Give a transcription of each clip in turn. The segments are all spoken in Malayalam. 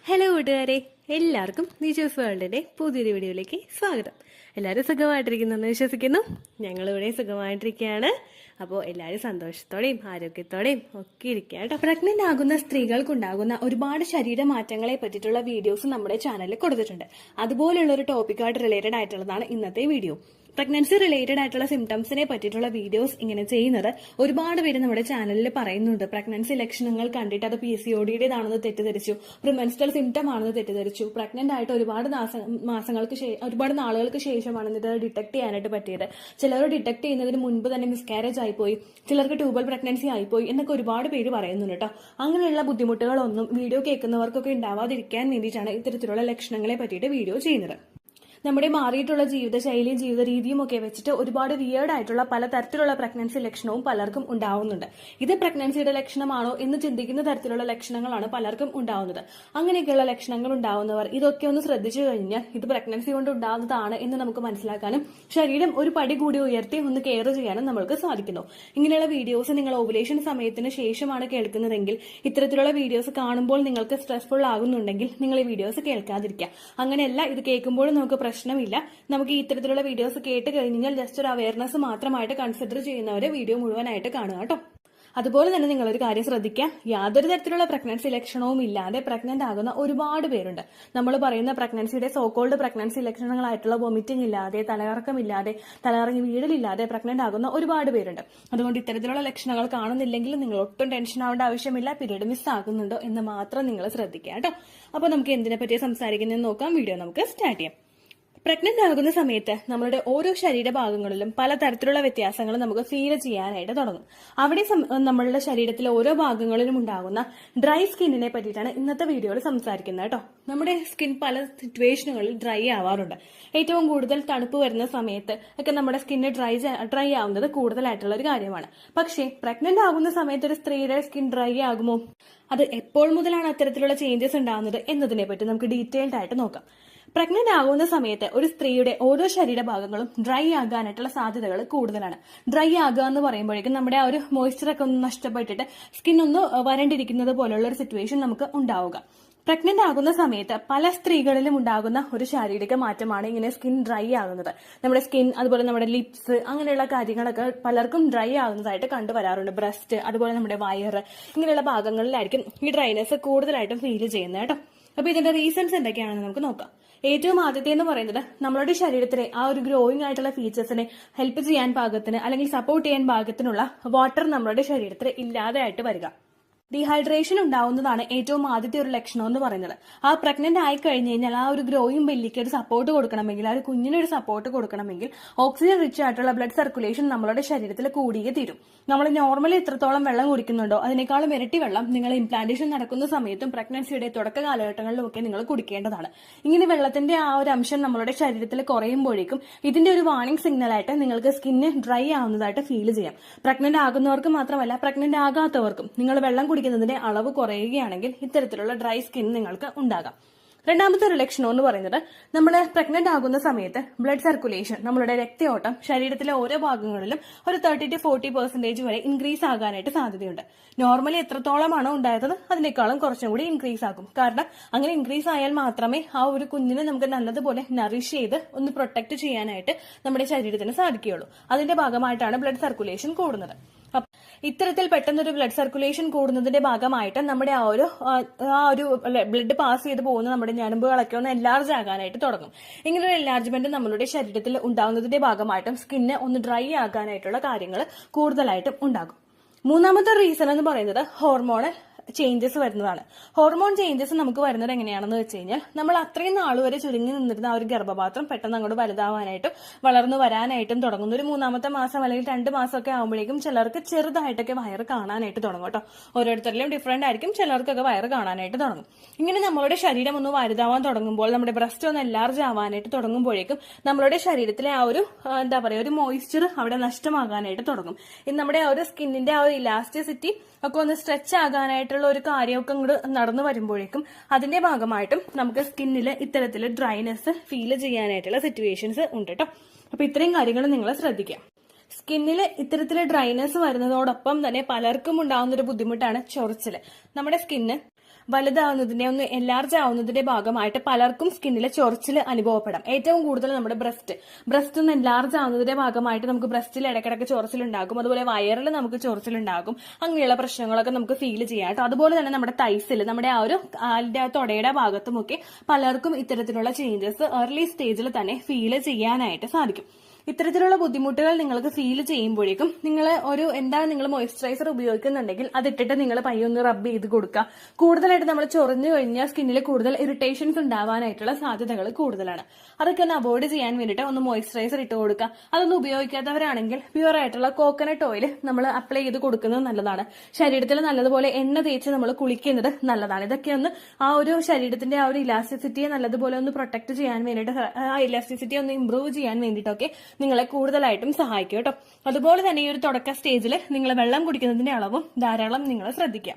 ഹലോ കൂട്ടുകാരെ, എല്ലാവർക്കും നിജോസ് വേൾഡിന്റെ പുതിയൊരു വീഡിയോയിലേക്ക് സ്വാഗതം. എല്ലാവരും സുഖമായിട്ടിരിക്കുന്നെന്ന് വിശ്വസിക്കുന്നു. ഞങ്ങളിവിടെ സുഖമായിട്ടിരിക്കുകയാണ്. അപ്പോൾ എല്ലാവരും സന്തോഷത്തോടെയും ആരോഗ്യത്തോടെയും ഒക്കെ ഇരിക്കുക കേട്ടോ. പ്രഗ്നന്റ് ആകുന്ന സ്ത്രീകൾക്കുണ്ടാകുന്ന ഒരുപാട് ശരീരമാറ്റങ്ങളെ പറ്റിയിട്ടുള്ള വീഡിയോസ് നമ്മുടെ ചാനലിൽ കൊടുത്തിട്ടുണ്ട്. അതുപോലുള്ള ഒരു ടോപ്പിക്കായിട്ട് റിലേറ്റഡ് ആയിട്ടുള്ളതാണ് ഇന്നത്തെ വീഡിയോ. പ്രഗ്നൻസി റിലേറ്റഡ് ആയിട്ടുള്ള സിംറ്റംസിനെ പറ്റിയിട്ടുള്ള വീഡിയോസ് ഇങ്ങനെ ചെയ്യുന്നത് ഒരുപാട് പേര് നമ്മുടെ ചാനലിൽ പറയുന്നുണ്ട്. പ്രഗ്നൻസി ലക്ഷണങ്ങൾ കണ്ടിട്ട് അത് PCOD-യുടേതാണെന്ന് തെറ്റിദ്ധരിച്ചു, പ്രിമെൻസ്ട്രൽ സിംറ്റം ആണെന്ന് തെറ്റിദ്ധരിച്ചു, പ്രഗ്നന്റ് ആയിട്ട് ഒരുപാട് ഒരുപാട് നാളുകൾക്ക് ശേഷമാണ് ഇത് ഡിറ്റക്ട് ചെയ്യാനായിട്ട് പറ്റിയത്. ചിലർ ഡിറ്റക്ട് ചെയ്യുന്നതിന് മുൻപ് തന്നെ മിസ്കാരേജ് ആയിപ്പോയി, ചിലർക്ക് ട്യൂബൽ പ്രഗ്നൻസി ആയിപ്പോയി എന്നൊക്കെ ഒരുപാട് പേര് പറയുന്നുണ്ട് കേട്ടോ. അങ്ങനെയുള്ള ബുദ്ധിമുട്ടുകളൊന്നും വീഡിയോ കേൾക്കുന്നവർക്കൊക്കെ ഉണ്ടാവാതിരിക്കാൻ വേണ്ടിയിട്ടാണ് ഇത്തരത്തിലുള്ള ലക്ഷണങ്ങളെ പറ്റിയിട്ട് വീഡിയോ ചെയ്യുന്നത്. നമ്മുടെ മാറിയിട്ടുള്ള ജീവിതശൈലിയും ജീവിത രീതിയും ഒക്കെ വെച്ചിട്ട് ഒരുപാട് വിയേർഡ് ആയിട്ടുള്ള പല തരത്തിലുള്ള പ്രഗ്നൻസി ലക്ഷണവും പലർക്കും ഉണ്ടാവുന്നുണ്ട്. ഇത് പ്രഗ്നൻസിയുടെ ലക്ഷണമാണോ എന്ന് ചിന്തിക്കുന്ന തരത്തിലുള്ള ലക്ഷണങ്ങളാണ് പലർക്കും ഉണ്ടാവുന്നത്. അങ്ങനെയൊക്കെയുള്ള ലക്ഷണങ്ങൾ ഉണ്ടാവുന്നവർ ഇതൊക്കെ ഒന്ന് ശ്രദ്ധിച്ചു കഴിഞ്ഞാൽ ഇത് പ്രഗ്നൻസി കൊണ്ട് ഉണ്ടാകുന്നതാണ് എന്ന് നമുക്ക് മനസ്സിലാക്കാനും ശരീരം ഒരു പടി കൂടി ഉയർത്തി ഒന്ന് കെയർ ചെയ്യാനും നമ്മൾക്ക് സാധിക്കുന്നു. ഇങ്ങനെയുള്ള വീഡിയോസ് നിങ്ങൾ ഓവുലേഷൻ സമയത്തിന് ശേഷമാണ് കേൾക്കുന്നതെങ്കിൽ, ഇത്തരത്തിലുള്ള വീഡിയോസ് കാണുമ്പോൾ നിങ്ങൾക്ക് സ്ട്രെസ്ഫുൾ ആകുന്നുണ്ടെങ്കിൽ നിങ്ങൾ ഈ വീഡിയോസ് കേൾക്കാതിരിക്കുക. അങ്ങനെയല്ല, ഇത് കേൾക്കുമ്പോഴും നമുക്ക് പ്രശ്നമില്ല. നമുക്ക് ഇത്തരത്തിലുള്ള വീഡിയോസ് കേട്ട് കഴിഞ്ഞാൽ ജസ്റ്റ് ഒരു അവയർനെസ് മാത്രമായിട്ട് കൺസിഡർ ചെയ്യുന്നവരെ വീഡിയോ മുഴുവനായിട്ട് കാണുക കേട്ടോ. അതുപോലെ തന്നെ നിങ്ങളൊരു കാര്യം ശ്രദ്ധിക്കുക, യാതൊരു തരത്തിലുള്ള പ്രഗ്നൻസി ലക്ഷണവും ഇല്ലാതെ പ്രഗ്നന്റ് ആകുന്ന ഒരുപാട് പേരുണ്ട്. നമ്മൾ പറയുന്ന പ്രഗ്നൻസിയുടെ സോക്കോൾഡ് പ്രഗ്നൻസി ലക്ഷണങ്ങളായിട്ടുള്ള വൊമിറ്റിംഗ് ഇല്ലാതെ, തലകറക്കമില്ലാതെ, തലകറങ്ങി വീഴലില്ലാതെ പ്രഗ്നന്റ് ആകുന്ന ഒരുപാട് പേരുണ്ട്. അതുകൊണ്ട് ഇത്തരത്തിലുള്ള ലക്ഷണങ്ങൾ കാണുന്നില്ലെങ്കിൽ നിങ്ങൾ ഒട്ടും ടെൻഷൻ ആവേണ്ട ആവശ്യമില്ല. പീരീഡ് മിസ് ആകുന്നുണ്ടോ എന്ന് മാത്രം നിങ്ങൾ ശ്രദ്ധിക്കുക കേട്ടോ. അപ്പൊ നമുക്ക് എന്തിനെ പറ്റിയാണ് സംസാരിക്കുന്നതെന്ന് നോക്കാം. വീഡിയോ നമുക്ക് സ്റ്റാർട്ട് ചെയ്യാം. പ്രഗ്നന്റ് ആകുന്ന സമയത്ത് നമ്മളുടെ ഓരോ ശരീരഭാഗങ്ങളിലും പലതരത്തിലുള്ള വ്യത്യാസങ്ങൾ നമുക്ക് ഫീൽ ചെയ്യാനായിട്ട് തുടങ്ങും. അവിടെ നമ്മളുടെ ശരീരത്തിലെ ഓരോ ഭാഗങ്ങളിലും ഉണ്ടാകുന്ന ഡ്രൈ സ്കിന്നിനെ പറ്റിയിട്ടാണ് ഇന്നത്തെ വീഡിയോയിൽ സംസാരിക്കുന്നത് കേട്ടോ. നമ്മുടെ സ്കിൻ പല സിറ്റുവേഷനുകളിൽ ഡ്രൈ ആവാറുണ്ട്. ഏറ്റവും കൂടുതൽ തണുപ്പ് വരുന്ന സമയത്ത് ഒക്കെ നമ്മുടെ സ്കിന്ന് ഡ്രൈ ആവുന്നത് കൂടുതലായിട്ടുള്ള ഒരു കാര്യമാണ്. പക്ഷേ പ്രഗ്നന്റ് ആകുന്ന സമയത്ത് ഒരു സ്ത്രീയുടെ സ്കിൻ ഡ്രൈ ആകുമോ, അത് എപ്പോൾ മുതലാണ് അത്തരത്തിലുള്ള ചേഞ്ചസ് ഉണ്ടാകുന്നത് എന്നതിനെ പറ്റി നമുക്ക് ഡീറ്റെയിൽഡ് ആയിട്ട് നോക്കാം. പ്രഗ്നന്റ് ആകുന്ന സമയത്ത് ഒരു സ്ത്രീയുടെ ഓരോ ശരീരഭാഗങ്ങളും ഡ്രൈ ആകാനായിട്ടുള്ള സാധ്യതകൾ കൂടുതലാണ്. ഡ്രൈ ആകുക എന്ന് പറയുമ്പോഴേക്കും നമ്മുടെ ആ ഒരു മോയ്സ്ചറൊക്കെ ഒന്ന് നഷ്ടപ്പെട്ടിട്ട് സ്കിൻ ഒന്ന് വരണ്ടിരിക്കുന്നത് പോലുള്ള ഒരു സിറ്റുവേഷൻ നമുക്ക് ഉണ്ടാവുക. പ്രഗ്നന്റ് ആകുന്ന സമയത്ത് പല സ്ത്രീകളിലും ഉണ്ടാകുന്ന ഒരു ശാരീരിക മാറ്റമാണ് ഇങ്ങനെ സ്കിൻ ഡ്രൈ ആകുന്നത്. നമ്മുടെ സ്കിൻ, അതുപോലെ നമ്മുടെ ലിപ്സ്, അങ്ങനെയുള്ള കാര്യങ്ങളൊക്കെ പലർക്കും ഡ്രൈ ആകുന്നതായിട്ട് കണ്ടുവരാറുണ്ട്. ബ്രസ്റ്റ്, അതുപോലെ നമ്മുടെ വയറ്, ഇങ്ങനെയുള്ള ഭാഗങ്ങളിലായിരിക്കും ഈ ഡ്രൈനെസ് കൂടുതലായിട്ടും ഫീൽ ചെയ്യുന്നത് കേട്ടോ. അപ്പൊ ഇതിന്റെ റീസൺസ് എന്തൊക്കെയാണെന്ന് നമുക്ക് നോക്കാം. ഏറ്റവും ആദ്യത്തെ എന്ന് പറയുന്നത് നമ്മളുടെ ശരീരത്തിലെ ആ ഒരു ഗ്രോയിങ് ആയിട്ടുള്ള ഫീച്ചേഴ്സിനെ ഹെൽപ്പ് ചെയ്യാൻ പാകത്തിന് അല്ലെങ്കിൽ സപ്പോർട്ട് ചെയ്യാൻ പാകത്തിനുള്ള വാട്ടർ നമ്മളുടെ ശരീരത്തിൽ ഇല്ലാതെ ആയിട്ട് വരിക. ഡീഹൈഡ്രേഷൻ ഉണ്ടാവുന്നതാണ് ഏറ്റവും ആദ്യത്തെ ഒരു ലക്ഷണം എന്ന് പറയുന്നത്. ആ പ്രഗ്നന്റ് ആയി കഴിഞ്ഞ് കഴിഞ്ഞാൽ ആ ഒരു ഗ്രോയിങ് ബെല്ലിക്ക് ഒരു സപ്പോർട്ട് കൊടുക്കണമെങ്കിൽ, ആ ഒരു കുഞ്ഞിനൊരു സപ്പോർട്ട് കൊടുക്കണമെങ്കിൽ ഓക്സിജൻ റിച്ച് ആയിട്ടുള്ള ബ്ലഡ് സർക്കുലേഷൻ നമ്മളുടെ ശരീരത്തിൽ കൂടിയേ തീരും. നമ്മൾ നോർമലി എത്രത്തോളം വെള്ളം കുടിക്കുന്നുണ്ടോ അതിനേക്കാളും ഇരട്ടി വെള്ളം നിങ്ങൾ ഇംപ്ലാന്റേഷൻ നടക്കുന്ന സമയത്തും പ്രഗ്നൻസിയുടെ തുടക്ക കാലഘട്ടങ്ങളിലും ഒക്കെ നിങ്ങൾ കുടിക്കേണ്ടതാണ്. ഇങ്ങനെ വെള്ളത്തിന്റെ ആ ഒരു അംശം നമ്മളുടെ ശരീരത്തിൽ കുറയുമ്പോഴേക്കും ഇതിന്റെ ഒരു വാർണിംഗ് സിഗ്നലായിട്ട് നിങ്ങൾക്ക് സ്കിന്ന് ഡ്രൈ ആവുന്നതായിട്ട് ഫീൽ ചെയ്യാം. പ്രഗ്നന്റ് ആകുന്നവർക്ക് മാത്രമല്ല, പ്രഗ്നന്റ് ആകാത്തവർക്കും നിങ്ങൾ വെള്ളം കുടിക്കുന്നതിന്റെ അളവ് കുറയുകയാണെങ്കിൽ ഇത്തരത്തിലുള്ള ഡ്രൈ സ്കിൻ നിങ്ങൾക്ക് ഉണ്ടാകാം. രണ്ടാമത്തെ ഒരു ലക്ഷണം എന്ന് പറയുന്നത്, നമ്മൾ പ്രഗ്നന്റ് ആകുന്ന സമയത്ത് ബ്ലഡ് സർക്കുലേഷൻ, നമ്മളുടെ രക്തയോട്ടം ശരീരത്തിലെ ഓരോ ഭാഗങ്ങളിലും ഒരു 30 to 40% വരെ ഇൻക്രീസ് ആകാനായിട്ട് സാധ്യതയുണ്ട്. നോർമലി എത്രത്തോളമാണോ ഉണ്ടായത് അതിനേക്കാളും കുറച്ചും കൂടി ഇൻക്രീസ് ആകും. കാരണം അങ്ങനെ ഇൻക്രീസ് ആയാൽ മാത്രമേ ആ ഒരു കുഞ്ഞിനെ നമുക്ക് നല്ലതുപോലെ നറിഷ് ചെയ്ത് ഒന്ന് പ്രൊട്ടക്ട് ചെയ്യാനായിട്ട് നമ്മുടെ ശരീരത്തിന് സാധിക്കുകയുള്ളൂ. അതിന്റെ ഭാഗമായിട്ടാണ് ബ്ലഡ് സർക്കുലേഷൻ കൂടുന്നത്. ഇത്തരത്തിൽ പെട്ടെന്നൊരു ബ്ലഡ് സർക്കുലേഷൻ കൂടുന്നതിന്റെ ഭാഗമായിട്ട് നമ്മുടെ ആ ഒരു ബ്ലഡ് പാസ് ചെയ്ത് പോകുന്ന നമ്മുടെ ഞരമ്പുകളൊക്കെ ഒന്ന് എൻലാർജ് ആകാനായിട്ട് തുടങ്ങും. ഇങ്ങനൊരു എൻലാർജ്മെന്റ് നമ്മളുടെ ശരീരത്തിൽ ഉണ്ടാകുന്നതിന്റെ ഭാഗമായിട്ടും സ്കിന്ന് ഒന്ന് ഡ്രൈ ആകാനായിട്ടുള്ള കാര്യങ്ങൾ കൂടുതലായിട്ടും ഉണ്ടാകും. മൂന്നാമത്തെ റീസൺ എന്ന് പറയുന്നത് ഹോർമോണൽ ചേഞ്ചസ് വരുന്നതാണ്. ഹോർമോൺ ചേഞ്ചസ് നമുക്ക് വരുന്നത് എങ്ങനെയാണെന്ന് വെച്ച് കഴിഞ്ഞാൽ, നമ്മൾ അത്രയും നാളുവരെ ചുരുങ്ങി നിന്നിരുന്ന ആ ഒരു ഗർഭപാത്രം പെട്ടെന്ന് അങ്ങോട്ട് വലുതാവാനായിട്ടും വളർന്നു വരാനായിട്ടും തുടങ്ങുന്നു. ഒരു 3-ാമത്തെ മാസം അല്ലെങ്കിൽ 2 മാസമൊക്കെ ആകുമ്പോഴേക്കും ചിലർക്ക് ചെറുതായിട്ടൊക്കെ വയറ് കാണാനായിട്ട് തുടങ്ങും കേട്ടോ. ഓരോരുത്തരിലും ഡിഫറെന്റ് ആയിരിക്കും. ചിലർക്കൊക്കെ വയറ് കാണാനായിട്ട് തുടങ്ങും. ഇങ്ങനെ നമ്മളുടെ ശരീരം ഒന്ന് വലുതാവാൻ തുടങ്ങുമ്പോൾ, നമ്മുടെ ബ്രസ്റ്റ് ഒന്ന് എൻലാർജ് ആവാനായിട്ട് തുടങ്ങുമ്പോഴേക്കും നമ്മളുടെ ശരീരത്തിലെ ആ ഒരു ഒരു മോയ്സ്ചർ അവിടെ നഷ്ടമാകാനായിട്ട് തുടങ്ങും. നമ്മുടെ ആ ഒരു സ്കിന്നിന്റെ ആ ഒരു ഇലാസ്റ്റിസിറ്റി ഒക്കെ ഒന്ന് സ്ട്രെച്ച് ആകാനായിട്ടുള്ള ഒരു കാര്യമൊക്കെ അങ്ങോട്ട് നടന്നു വരുമ്പോഴേക്കും അതിന്റെ ഭാഗമായിട്ടും നമുക്ക് സ്കിന്നിൽ ഇത്തരത്തിൽ ഡ്രൈനെസ് ഫീൽ ചെയ്യാനായിട്ടുള്ള സിറ്റുവേഷൻസ് ഉണ്ട് കേട്ടോ. അപ്പൊ ഇത്രയും കാര്യങ്ങൾ നിങ്ങൾ ശ്രദ്ധിക്കാം. സ്കിന്നിൽ ഇത്തരത്തിൽ ഡ്രൈനെസ് വരുന്നതോടൊപ്പം തന്നെ പലർക്കും ഉണ്ടാകുന്ന ഒരു ബുദ്ധിമുട്ടാണ് ചൊറിച്ചില്. നമ്മുടെ സ്കിന്ന് വലുതാവുന്നതിന്റെ ഒന്ന് എൻലാർജ് ആവുന്നതിന്റെ ഭാഗമായിട്ട് പലർക്കും സ്കിന്നിൽ ചൊറിച്ചിൽ അനുഭവപ്പെടാം. ഏറ്റവും കൂടുതൽ നമ്മുടെ ബ്രസ്റ്റ് ഒന്ന് എൻലാർജ് ആവുന്നതിന്റെ ഭാഗമായിട്ട് നമുക്ക് ബ്രസ്റ്റിൽ ഇടയ്ക്കിടയ്ക്ക് ചൊറിച്ചിലുണ്ടാകും. അതുപോലെ വയറിൽ നമുക്ക് ചൊറിച്ചിലുണ്ടാകും. അങ്ങനെയുള്ള പ്രശ്നങ്ങളൊക്കെ നമുക്ക് ഫീൽ ചെയ്യാം കേട്ടോ. അതുപോലെ തന്നെ നമ്മുടെ തൈസിൽ, നമ്മുടെ ആ ഒരു കാലിന്റെ തൊടയുടെ ഭാഗത്തുമൊക്കെ പലർക്കും ഇത്തരത്തിലുള്ള ചേഞ്ചസ് ഏർലി സ്റ്റേജിൽ തന്നെ ഫീൽ ചെയ്യാനായിട്ട് സാധിക്കും. ഇത്തരത്തിലുള്ള ബുദ്ധിമുട്ടുകൾ നിങ്ങൾക്ക് ഫീൽ ചെയ്യുമ്പോഴേക്കും നിങ്ങൾ നിങ്ങൾ മോയ്സ്ചറൈസർ ഉപയോഗിക്കുന്നുണ്ടെങ്കിൽ അതിട്ടിട്ട് നിങ്ങൾ പയ്യൊന്ന് റബ്ബ് ചെയ്ത് കൊടുക്കുക. കൂടുതലായിട്ട് നമ്മൾ ചൊറിഞ്ഞു കഴിഞ്ഞാൽ സ്കിന്നിൽ കൂടുതൽ ഇറിറ്റേഷൻസ് ഉണ്ടാവാനായിട്ടുള്ള സാധ്യതകൾ കൂടുതലാണ്. അതൊക്കെ ഒന്ന് അവോയ്ഡ് ചെയ്യാൻ വേണ്ടിയിട്ട് ഒന്ന് മോയ്സ്ചറൈസർ ഇട്ട് കൊടുക്കുക. അതൊന്നും ഉപയോഗിക്കാത്തവരാണെങ്കിൽ പ്യുവർ ആയിട്ടുള്ള കോക്കനട്ട് ഓയിൽ നമ്മൾ അപ്ലൈ ചെയ്ത് കൊടുക്കുന്നത് നല്ലതാണ്. ശരീരത്തിൽ നല്ലതുപോലെ എണ്ണ തേച്ച് നമ്മൾ കുളിക്കുന്നത് നല്ലതാണ്. ഇതൊക്കെ ഒന്ന് ആ ഒരു ശരീരത്തിന്റെ ആ ഒരു ഇലാസ്റ്റിസിറ്റിയെ നല്ലതുപോലെ ഒന്ന് പ്രൊട്ടക്ട് ചെയ്യാൻ വേണ്ടിയിട്ട്, ആ ഇലാസ്റ്റിസിറ്റി ഒന്ന് ഇംപ്രൂവ് ചെയ്യാൻ വേണ്ടിയിട്ടൊക്കെ നിങ്ങളെ കൂടുതലായിട്ടും സഹായിക്കും കേട്ടോ. അതുപോലെ തന്നെ ഈ ഒരു തുടക്ക സ്റ്റേജിൽ നിങ്ങൾ വെള്ളം കുടിക്കുന്നതിന്റെ അളവും ധാരാളം നിങ്ങൾ ശ്രദ്ധിക്കുക.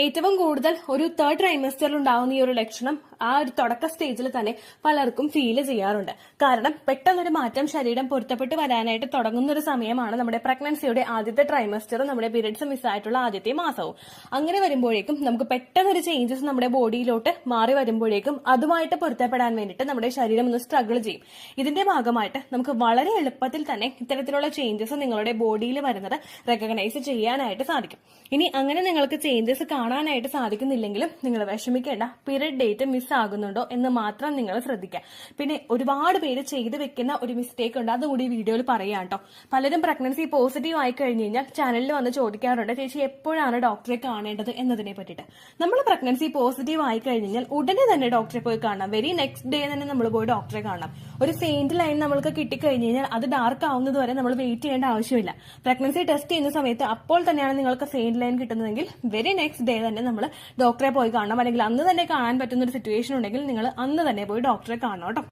ഏറ്റവും കൂടുതൽ ഒരു 3rd ട്രൈമസ്റ്ററിൽ ഉണ്ടാവുന്ന ഈ ഒരു ലക്ഷണം ആ ഒരു തുടക്ക സ്റ്റേജിൽ തന്നെ പലർക്കും ഫീൽ ചെയ്യാറുണ്ട്. കാരണം പെട്ടെന്നൊരു മാറ്റം ശരീരം പൊരുത്തപ്പെട്ട് വരാനായിട്ട് തുടങ്ങുന്ന ഒരു സമയമാണ് നമ്മുടെ പ്രഗ്നൻസിയുടെ ആദ്യത്തെ ട്രൈമസ്റ്ററും നമ്മുടെ പീരിയഡ്സ് മിസ്സായിട്ടുള്ള ആദ്യത്തെ മാസവും. അങ്ങനെ വരുമ്പോഴേക്കും നമുക്ക് പെട്ടെന്നൊരു ചേഞ്ചസ് നമ്മുടെ ബോഡിയിലോട്ട് മാറി വരുമ്പോഴേക്കും അതുമായിട്ട് പൊരുത്തപ്പെടാൻ വേണ്ടിയിട്ട് നമ്മുടെ ശരീരം ഒന്ന് സ്ട്രഗിൾ ചെയ്യും. ഇതിന്റെ ഭാഗമായിട്ട് നമുക്ക് വളരെ എളുപ്പത്തിൽ തന്നെ ഇത്തരത്തിലുള്ള ചേഞ്ചസ് നിങ്ങളുടെ ബോഡിയിൽ വരുന്നത് റെക്കഗ്നൈസ് ചെയ്യാനായിട്ട് സാധിക്കും. ഇനി അങ്ങനെ നിങ്ങൾക്ക് ചേഞ്ചസ് കാണാനായിട്ട് സാധിക്കുന്നില്ലെങ്കിലും നിങ്ങൾ വിഷമിക്കേണ്ട. പീരിയഡ് ഡേറ്റ് മിസ് ആകുന്നുണ്ടോ എന്ന് മാത്രം നിങ്ങൾ ശ്രദ്ധിക്കുക. പിന്നെ ഒരുപാട് പേര് ചെയ്ത് വെക്കുന്ന ഒരു മിസ്റ്റേക്ക് ഉണ്ട്, അതുകൂടി വീഡിയോയിൽ പറയാം കേട്ടോ. പലരും പ്രഗ്നൻസി പോസിറ്റീവ് ആയി കഴിഞ്ഞ് കഴിഞ്ഞാൽ ചാനലിൽ വന്ന് ചോദിക്കാറുണ്ട്, ചേച്ചി എപ്പോഴാണ് ഡോക്ടറെ കാണേണ്ടത് എന്നതിനെ പറ്റിയിട്ട്. നമ്മൾ പ്രഗ്നൻസി പോസിറ്റീവ് ആയി കഴിഞ്ഞാൽ ഉടനെ തന്നെ ഡോക്ടറെ പോയി കാണാം. വെരി നെക്സ്റ്റ് ഡേ തന്നെ നമ്മൾ പോയി ഡോക്ടറെ കാണാം. ഒരു ഫെയിന്റ് ലൈൻ നമ്മൾക്ക് കിട്ടിക്കഴിഞ്ഞ് കഴിഞ്ഞാൽ അത് ഡാർക്ക് ആവുന്നത് വരെ നമ്മൾ വെയിറ്റ് ചെയ്യേണ്ട ആവശ്യമില്ല. പ്രഗ്നൻസി ടെസ്റ്റ് ചെയ്യുന്ന സമയത്ത് അപ്പോൾ തന്നെയാണ് നിങ്ങൾക്ക് ഫെയിന്റ് ലൈൻ കിട്ടുന്നതെങ്കിൽ വെരി നെക്സ്റ്റ് ഡേ തന്നെ നമ്മൾ ഡോക്ടറെ പോയി കാണണം. അല്ലെങ്കിൽ അന്ന് തന്നെ കാണാൻ പറ്റുന്ന ഒരു സിറ്റുവേഷൻ ഉണ്ടെങ്കിൽ നിങ്ങൾ അന്ന് തന്നെ പോയി ഡോക്ടറെ കാണണം കേട്ടോ.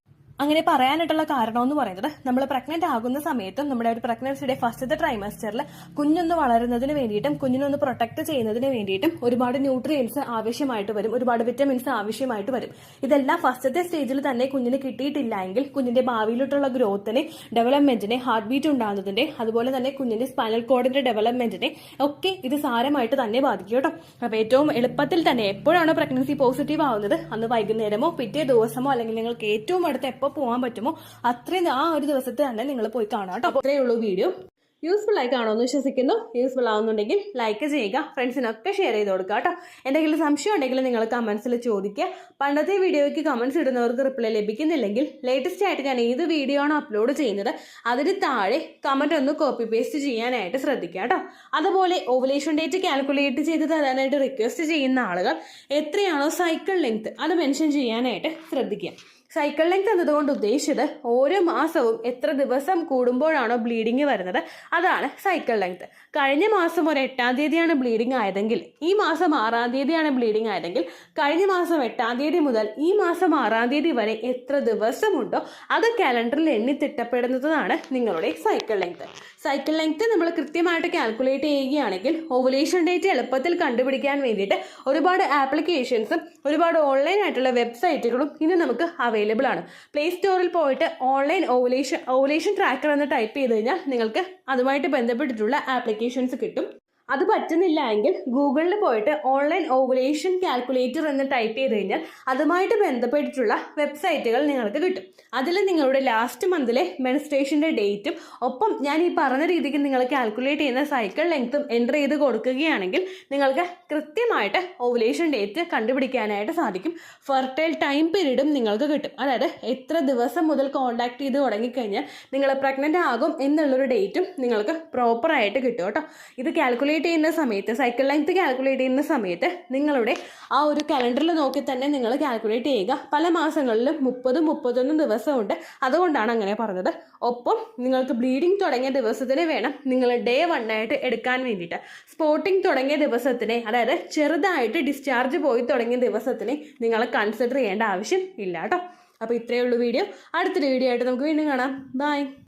അങ്ങനെ പറയാനായിട്ടുള്ള കാരണം എന്ന് പറയുന്നത്, നമ്മൾ പ്രഗ്നന്റ് ആകുന്ന സമയത്തും നമ്മുടെ ഒരു പ്രഗ്നൻസിയുടെ ഫസ്റ്റത്തെ ട്രൈമസ്റ്ററിൽ കുഞ്ഞൊന്ന് വളരുന്നതിന് വേണ്ടിയിട്ടും കുഞ്ഞിനൊന്ന് പ്രൊട്ടക്ട് ചെയ്യുന്നതിന് വേണ്ടിയിട്ടും ഒരുപാട് ന്യൂട്രിയൻസ് ആവശ്യമായിട്ട് വരും, ഒരുപാട് വിറ്റമിൻസ് ആവശ്യമായിട്ട് വരും. ഇതെല്ലാം ഫസ്റ്റത്തെ സ്റ്റേജിൽ തന്നെ കുഞ്ഞിന് കിട്ടിയിട്ടില്ല എങ്കിൽ കുഞ്ഞിന്റെ ഭാവിയിലോട്ടുള്ള ഗ്രോത്തിനെ, ഡെവലപ്മെന്റിനെ, ഹാർട്ട് ബീറ്റ് ഉണ്ടാകുന്നതിന്റെ, അതുപോലെ തന്നെ കുഞ്ഞിന്റെ സ്പൈനൽ കോഡിന്റെ ഡെവലപ്മെന്റിനെ ഒക്കെ ഇത് സാരമായിട്ട് തന്നെ ബാധിക്കും കേട്ടോ. അപ്പൊ ഏറ്റവും എളുപ്പത്തിൽ തന്നെ എപ്പോഴാണോ പ്രഗ്നൻസി പോസിറ്റീവ് ആവുന്നത് അന്ന് വൈകുന്നേരമോ പിറ്റേ ദിവസമോ അല്ലെങ്കിൽ നിങ്ങൾക്ക് ഏറ്റവും അടുത്ത് എപ്പോൾ പോകാൻ പറ്റുമോ അത്രയും ആ ഒരു ദിവസത്തെ തന്നെ നിങ്ങൾ പോയി കാണാം കേട്ടോ. അത്രയേ ഉള്ളൂ വീഡിയോ. യൂസ്ഫുൾ ആയി കാണുമെന്ന് വിശ്വസിക്കുന്നു. യൂസ്ഫുൾ ആവുന്നുണ്ടെങ്കിൽ ലൈക്ക് ചെയ്യുക, ഫ്രണ്ട്സിനൊക്കെ ഷെയർ ചെയ്ത് കൊടുക്കുക കേട്ടോ. എന്തെങ്കിലും സംശയം ഉണ്ടെങ്കിൽ നിങ്ങൾ കമന്റ്സിൽ ചോദിക്കുക. പണ്ടത്തെ വീഡിയോയ്ക്ക് കമന്റ്സ് ഇടുന്നവർക്ക് റിപ്ലൈ ലഭിക്കുന്നില്ലെങ്കിൽ ലേറ്റസ്റ്റ് ആയിട്ട് ഞാൻ ഏത് വീഡിയോ ആണോ അപ്ലോഡ് ചെയ്യുന്നത് അതിന് താഴെ കമന്റ് ഒന്ന് കോപ്പി പേസ്റ്റ് ചെയ്യാനായിട്ട് ശ്രദ്ധിക്കുക കേട്ടോ. അതുപോലെ ഓവുലേഷൻ ഡേറ്റ് കാൽക്കുലേറ്റ് ചെയ്ത് തരാനായിട്ട് റിക്വസ്റ്റ് ചെയ്യുന്ന ആളുകൾ എത്രയാണോ സൈക്കിൾ ലെങ്ത് അത് മെൻഷൻ ചെയ്യാനായിട്ട് ശ്രദ്ധിക്കുക. സൈക്കിൾ ലെങ്ത് എന്നതുകൊണ്ട് ഉദ്ദേശിച്ചത് ഓരോ മാസവും എത്ര ദിവസം കൂടുമ്പോഴാണോ ബ്ലീഡിങ് വരുന്നത് അതാണ് സൈക്കിൾ ലെങ്ത്. കഴിഞ്ഞ മാസം ഒരു 8-ാം തീയതിയാണ് ബ്ലീഡിങ് ആയതെങ്കിൽ ഈ മാസം 6-ാം തീയതിയാണ് ബ്ലീഡിങ് ആയതെങ്കിൽ കഴിഞ്ഞ മാസം 8-ാം തീയതി മുതൽ ഈ മാസം 6-ാം തീയതി വരെ എത്ര ദിവസമുണ്ടോ അത് കാലണ്ടറിൽ എണ്ണി തിട്ടപ്പെടുന്നതാണ് നിങ്ങളുടെ സൈക്കിൾ ലെങ്ത്. സൈക്കിൾ ലെങ്ത് നമ്മൾ കൃത്യമായിട്ട് കാൽക്കുലേറ്റ് ചെയ്യുകയാണെങ്കിൽ ഓവുലേഷൻ ഡേറ്റ് എളുപ്പത്തിൽ കണ്ടുപിടിക്കാൻ വേണ്ടിയിട്ട് ഒരുപാട് ആപ്ലിക്കേഷൻസും ഒരുപാട് ഓൺലൈൻ ആയിട്ടുള്ള വെബ്സൈറ്റുകളും ഇന്ന് നമുക്ക് അവൈലബിൾ ആണ്. പ്ലേ സ്റ്റോറിൽ പോയിട്ട് ഓൺലൈൻ ഓവുലേഷൻ ട്രാക്കർ എന്ന് ടൈപ്പ് ചെയ്ത് കഴിഞ്ഞാൽ നിങ്ങൾക്ക് അതുമായിട്ട് ബന്ധപ്പെട്ടിട്ടുള്ള ആപ്ലിക്കേഷൻസ് കിട്ടും. അത് പറ്റുന്നില്ല എങ്കിൽ ഗൂഗിളിൽ പോയിട്ട് ഓൺലൈൻ ഓവുലേഷൻ കാൽക്കുലേറ്റർ എന്ന് ടൈപ്പ് ചെയ്ത് കഴിഞ്ഞാൽ അതുമായിട്ട് ബന്ധപ്പെട്ടിട്ടുള്ള വെബ്സൈറ്റുകൾ നിങ്ങൾക്ക് കിട്ടും. അതിൽ നിങ്ങളുടെ ലാസ്റ്റ് മന്തിലെ മെൻസ്ട്രേഷൻ്റെ ഡേറ്റും ഒപ്പം ഞാൻ ഈ പറഞ്ഞ രീതിക്ക് നിങ്ങൾ കാൽക്കുലേറ്റ് ചെയ്യുന്ന സൈക്കിൾ ലെങ്ത്തും എൻ്റർ ചെയ്ത് കൊടുക്കുകയാണെങ്കിൽ നിങ്ങൾക്ക് കൃത്യമായിട്ട് ഓവുലേഷൻ ഡേറ്റ് കണ്ടുപിടിക്കാനായിട്ട് സാധിക്കും. ഫെർട്ടൈൽ ടൈം പീരീഡും നിങ്ങൾക്ക് കിട്ടും. അതായത് എത്ര ദിവസം മുതൽ കോൺടാക്ട് ചെയ്ത് തുടങ്ങിക്കഴിഞ്ഞാൽ നിങ്ങൾ പ്രഗ്നൻ്റ് ആകും എന്നുള്ളൊരു ഡേറ്റും നിങ്ങൾക്ക് പ്രോപ്പറായിട്ട് കിട്ടും കേട്ടോ. ഇത് കാൽക്കുലേറ്റ് ചെയ്യുന്ന സമയത്ത്, സൈക്കിൾ ലെങ്ത് കാൽക്കുലേറ്റ് ചെയ്യുന്ന സമയത്ത് നിങ്ങളുടെ ആ ഒരു കലണ്ടറിൽ നോക്കി തന്നെ നിങ്ങൾ കാൽക്കുലേറ്റ് ചെയ്യുക. പല മാസങ്ങളിലും 30-31 ദിവസമുണ്ട്, അതുകൊണ്ടാണ് അങ്ങനെ പറഞ്ഞത്. ഒപ്പം നിങ്ങൾക്ക് ബ്ലീഡിങ് തുടങ്ങിയ ദിവസത്തിന് വേണം നിങ്ങൾ ഡേ 1 ആയിട്ട് എടുക്കാൻ വേണ്ടിയിട്ട്. സ്പോട്ടിങ് തുടങ്ങിയ ദിവസത്തിനെ, അതായത് ചെറുതായിട്ട് ഡിസ്ചാർജ് പോയി തുടങ്ങിയ ദിവസത്തിനെ നിങ്ങൾ കൺസിഡർ ചെയ്യേണ്ട ആവശ്യം ഇല്ല കേട്ടോ. അപ്പോൾ ഇത്രയേ ഉള്ളൂ വീഡിയോ. അടുത്തൊരു വീഡിയോ ആയിട്ട് നമുക്ക് വീണ്ടും കാണാം. ബൈ.